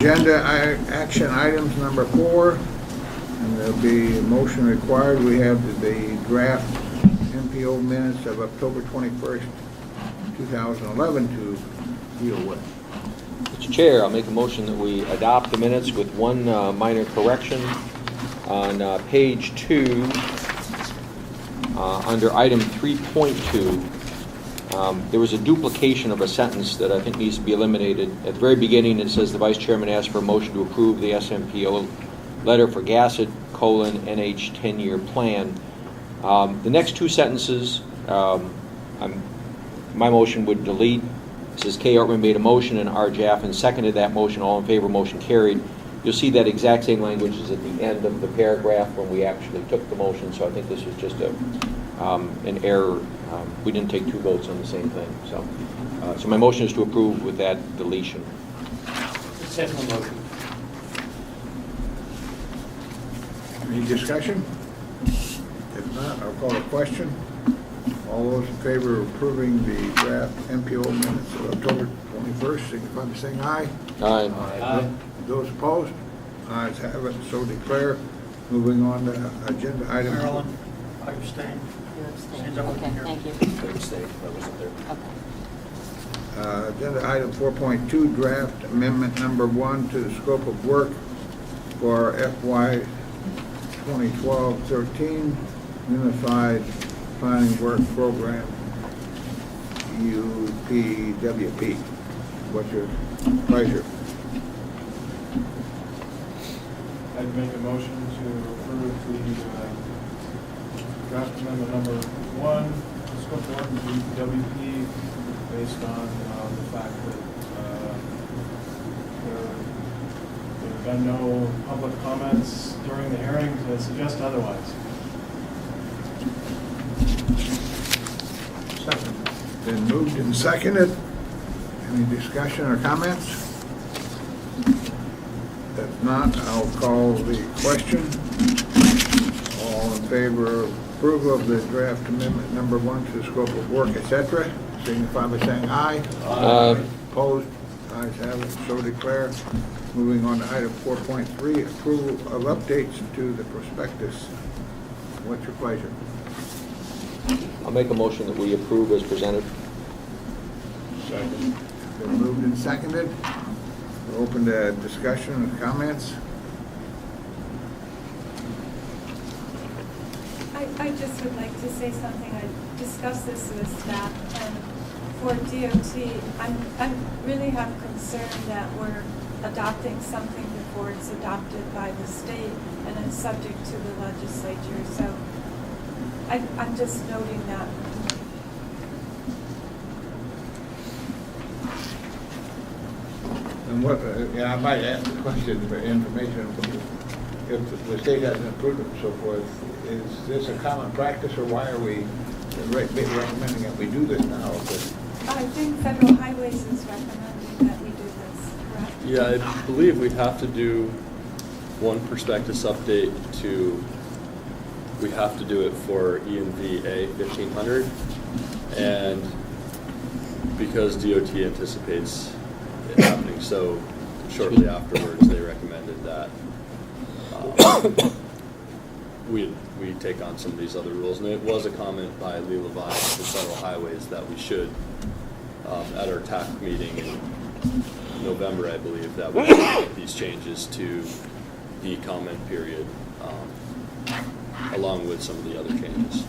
Action items number 4, and there'll be a motion required. We have the draft MPO minutes of October 21st, 2011 to deal with. Mr. Chair, I'll make a motion that we adopt the minutes with one minor correction. On page 2, under item 3.2, there was a duplication of a sentence that I think needs to be eliminated. At the very beginning, it says the Vice Chairman asked for a motion to approve the SMPO letter for Gasset, NH 10-year plan. The next two sentences, my motion would delete. It says K. Ortman made a motion and R. Jaffin seconded that motion. All in favor, motion carried. You'll see that exact same language is at the end of the paragraph when we actually took the motion, so I think this was just an error. We didn't take two votes on the same thing. So my motion is to approve with that deletion. Second motion. Any discussion? If not, I'll call a question. All those in favor of approving the draft MPO minutes of October 21st, signify by saying aye. Aye. Aye. Those opposed? Ayes have it, so declare. Moving on to agenda item. Marilyn, I abstain. You abstain. Since I wasn't Okay, here. thank you. I abstain. I wasn't there. Okay. Agenda item 4.2, draft amendment number 1 to the scope of work for FY 2012-13 Unified Planning Work Program, UPWP. What's your pleasure? I'd make a motion to approve the draft amendment number 1, the scope of work of the UPWP, based on the fact that there have been no public comments during the hearing to suggest otherwise. Second. Been moved and seconded. Any discussion or comments? If not, I'll call the question. All in favor of approval of the draft amendment number 1 to the scope of work, etc., signify by saying aye. Aye. Opposed? Ayes have it, so declare. Moving on to item 4.3, approval of updates to the prospectus. What's your pleasure? I'll make a motion that we approve as presented. Second. Been moved and seconded. We're open to discussion and comments. I just would like to say something. I discussed this with staff, and for DOT, I really have concern that we're adopting something before it's adopted by the state and it's subject to the legislature. So I'm just noting that. And what, I might ask the question for information. If the state hasn't approved it and so forth, is this a common practice, or why are we recommending that we do this now? I think Federal Highways is recommending that we do this, correct? Yeah, I believe we have to do one prospectus update we have to do it for E&VA 1500, and because DOT anticipates it happening so shortly afterwards, they recommended that we take on some of these other rules. And it was a comment by Lee Levine for Federal Highways that we should, at our TAC meeting in November, I believe, that we should make these changes to the comment period, along with some of the other changes.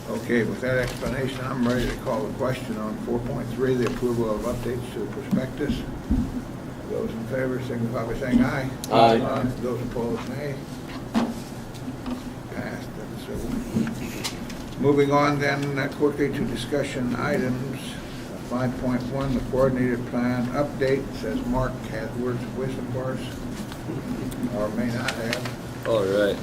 Okay, with that explanation, I'm ready to call the question on 4.3, the approval of updates to the prospectus. Those in favor signify by saying aye. Aye. Those opposed, nay. Passed. And so, moving on then quickly to discussion items. 5.1, the coordinated plan update. It says Mark has words of wisdom for us, or may not have. All right.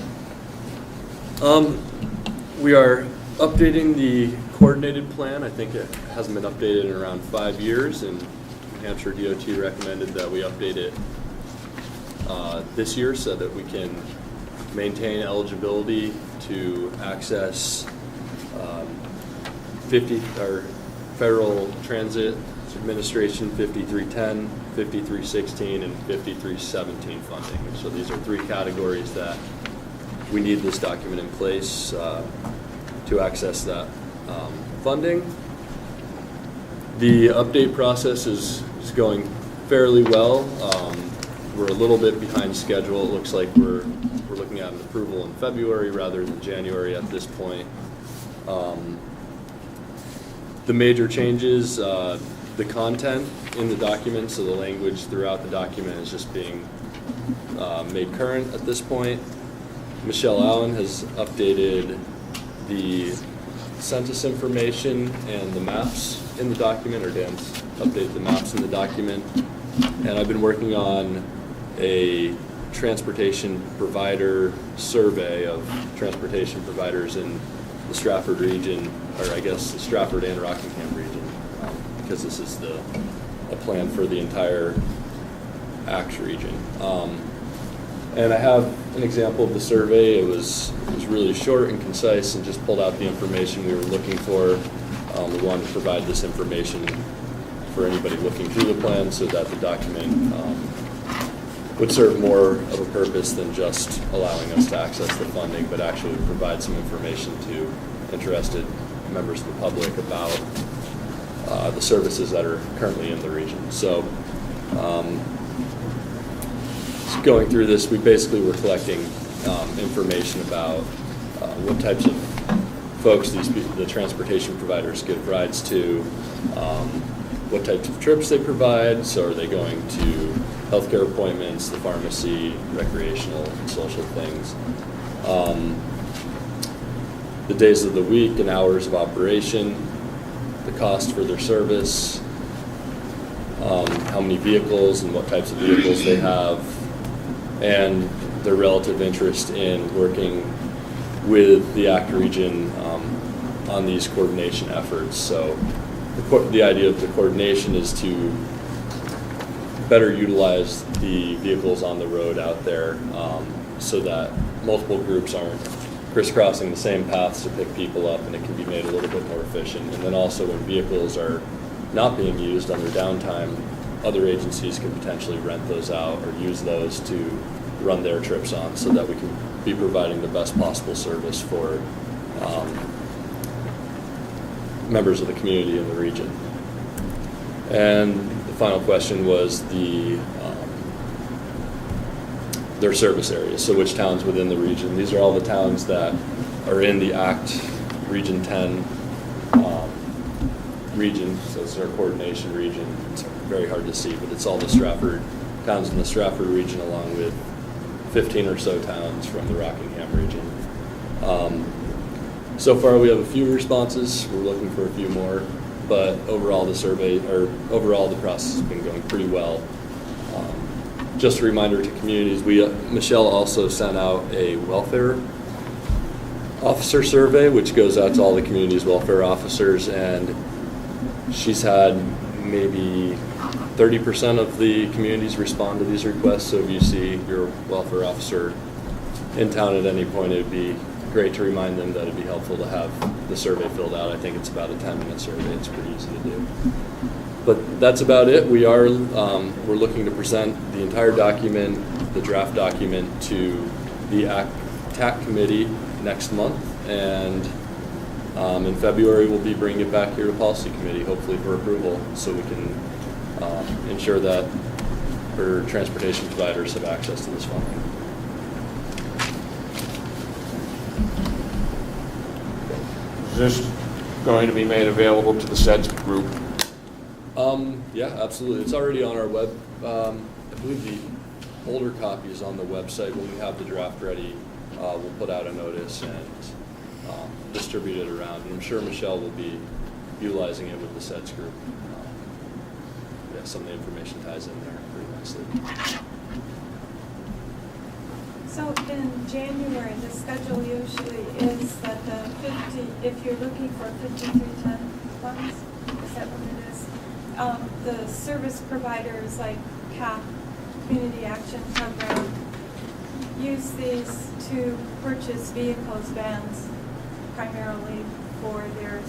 We are updating the coordinated plan. I think it hasn't been updated in around 5 years, and New Hampshire DOT recommended that we update it this year so that we can maintain eligibility to access 50 or federal transit administration 5310, 5316, and 5317 funding. So these are three categories that we need this document in place to access that funding. The update process is going fairly well. We're a little bit behind schedule. It looks like we're looking at an approval in February rather than January at this point. The major changes, the content in the document, so the language throughout the document is just being made current at this point. Michelle Allen has updated the census information and the maps in the document, or Dan's updated the maps in the document. And I've been working on a transportation provider survey of transportation providers in the Strafford region, or I guess the Strafford and Rockingham region, because this is a plan for the entire ACT region. And I have an example of the survey. It was really short and concise and just pulled out the information we were looking for. We wanted to provide this information for anybody looking through the plan so that the document would serve more of a purpose than just allowing us to access the funding, but actually provide some information to interested members of the public about the services that are currently in the region. So going through this, we basically were collecting information about what types of folks the transportation providers give rides to, what types of trips they provide. So are they going to healthcare appointments, the pharmacy, recreational and social things, the days of the week and hours of operation, the cost for their service, how many vehicles and what types of vehicles they have, and their relative interest in working with the ACT region on these coordination efforts. So the idea of the coordination is to better utilize the vehicles on the road out there so that multiple groups aren't crisscrossing the same paths to pick people up, and it can be made a little bit more efficient. And then also when vehicles are not being used on their downtime, other agencies can potentially rent those out or use those to run their trips on, so that we can be providing the best possible service for members of the community in the region. And the final question was their service areas, so which towns within the region. These are all the towns that are in the ACT Region 10 region, so it's our coordination region. It's very hard to see, but it's all the Strafford towns in the Strafford region, along with 15 or so towns from the Rockingham region. So far we have a few responses. We're looking for a few more, but overall the process has been going pretty well. Just a reminder to communities, Michelle also sent out a welfare officer survey, which goes out to all the community's welfare officers, and she's had maybe 30% of the communities respond to these requests. So if you see your welfare officer in town at any point, it would be great to remind them that it'd be helpful to have the survey filled out. I think it's about a 10-minute survey. It's pretty easy to do. But that's about it. We're looking to present the entire document, the draft document, to the TAC committee next month, and in February we'll be bringing it back here to policy committee, hopefully for approval, so we can ensure that our transportation providers have access to this funding. Is this going to be made available to the SEDS group? Yeah, absolutely. It's already on our web. I believe the older copy is on the website. When we have the draft ready, we'll put out a notice and distribute it around. And I'm sure Michelle will be utilizing it with the SEDS group. Yeah, some of the information ties in there pretty nicely. So in January, the schedule usually is that if you're looking for 5310 funds, is that what it is? The service providers like CAP, Community Action Program, use these to purchase vehicles, vans, primarily for their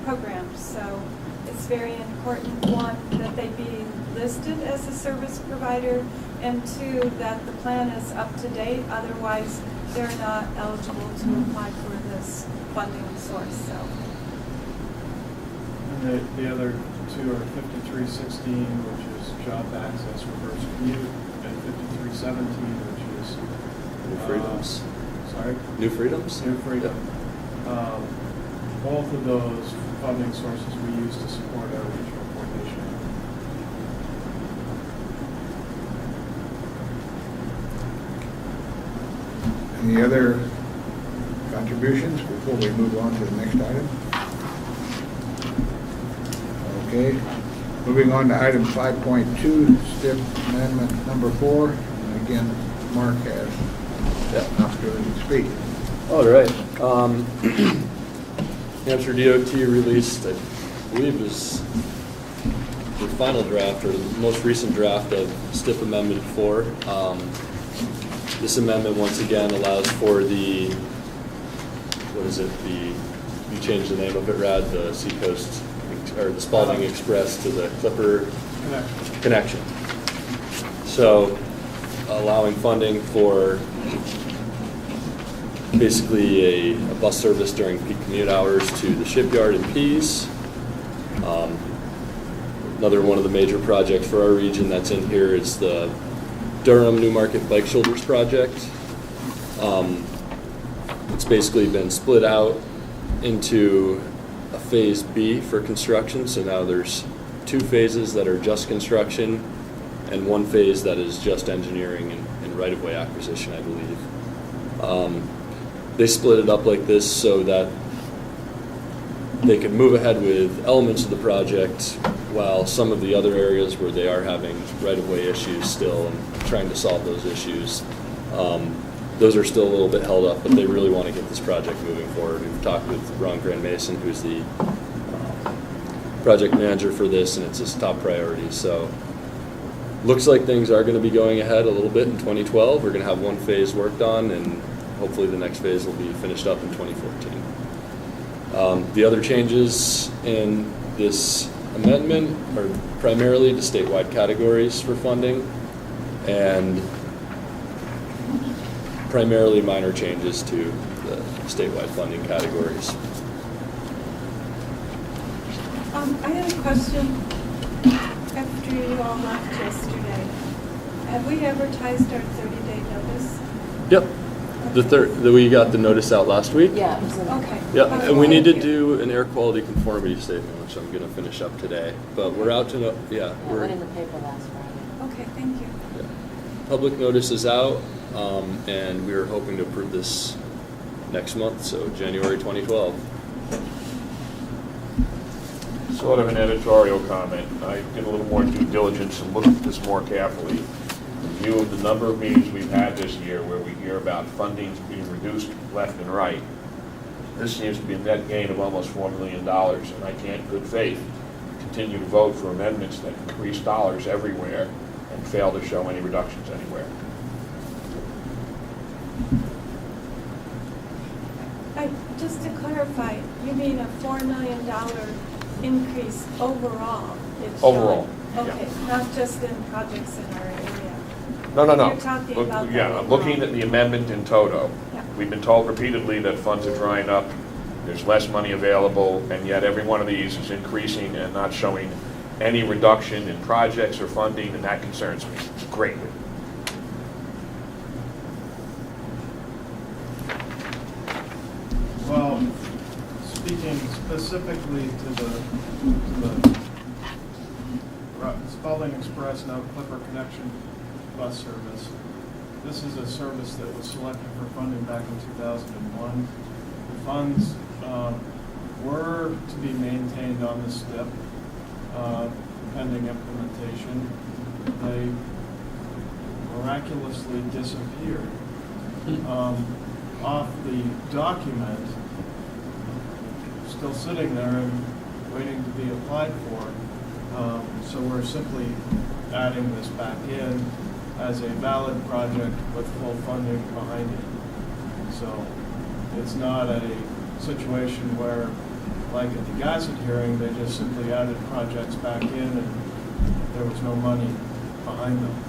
programs. So it's very important, one, that they be listed as a service provider, and two, that the plan is up to date. Otherwise, they're not eligible to apply for this funding source. So. And the other two are 5316, which is job access reverse commute, and 5317, which is New Freedoms. Sorry? New Freedoms? New Freedom. Both of those funding sources we use to support our regional coordination. Any other contributions before we move on to the next item? Okay, moving on to item 5.2, STIP amendment number 4. And again, Mark has an opportunity to speak. All right. Hampshire DOT released, I believe it was the final draft or the most recent draft of STIP Amendment 4. This amendment once again allows for the, you changed the name of it, Rad, the Seacoast, or the Spalding Express to the Clipper connection. So allowing funding for basically a bus service during peak commute hours to the shipyard in Pease. Another one of the major projects for our region that's in here is the Durham Newmarket Bike Shoulders project. It's basically been split out into a phase B for construction. So now there's 2 phases that are just construction and 1 phase that is just engineering and right-of-way acquisition, I believe. They split it up like this so that they could move ahead with elements of the project while some of the other areas where they are having right-of-way issues still and trying to solve those issues, those are still a little bit held up, but they really want to get this project moving forward. We've talked with Ron Grand Mason, who's the project manager for this, and it's his top priority. So looks like things are going to be going ahead a little bit in 2012. We're going to have 1 phase worked on, and hopefully the next phase will be finished up in 2014. The other changes in this amendment are primarily to statewide categories for funding and primarily minor changes to the statewide funding categories. I had a question after you all left yesterday. Have we advertised our 30-day notice? Yep. We got the notice out last week. Yeah, it was in. Okay. Yeah, and we Thank need to you. do an air quality conformity statement, which I'm going to finish up today. But we're out to, It went in the paper last Friday. Okay, thank you. public notice is out, and we are hoping to approve this next month, so January 2012. Sort of an editorial comment. I did a little more due diligence and looked at this more carefully. In view of the number of meetings we've had this year where we hear about fundings being reduced left and right, this seems to be a net gain of almost $4 million, and I can't in good faith continue to vote for amendments that increase dollars everywhere and fail to show any reductions anywhere. Just to clarify, you mean a $4 million increase overall? It's Overall, showing? yeah. Okay, not just in projects in our area. No. You're talking about the Yeah, I'm looking at the amendment in toto. Yeah. We've been told repeatedly that funds are drying up, there's less money available, and yet every one of these is increasing and not showing any reduction in projects or funding, and that concerns me greatly. Well, speaking specifically to the Spalding Express, now Clipper Connection bus service, this is a service that was selected for funding back in 2001. The funds were to be maintained on the STIP pending implementation. They miraculously disappeared off the document, still sitting there and waiting to be applied for. So we're simply adding this back in as a valid project with full funding behind it. So it's not a situation where like at the Gassett hearing, they just simply added projects back in and there was no money behind them.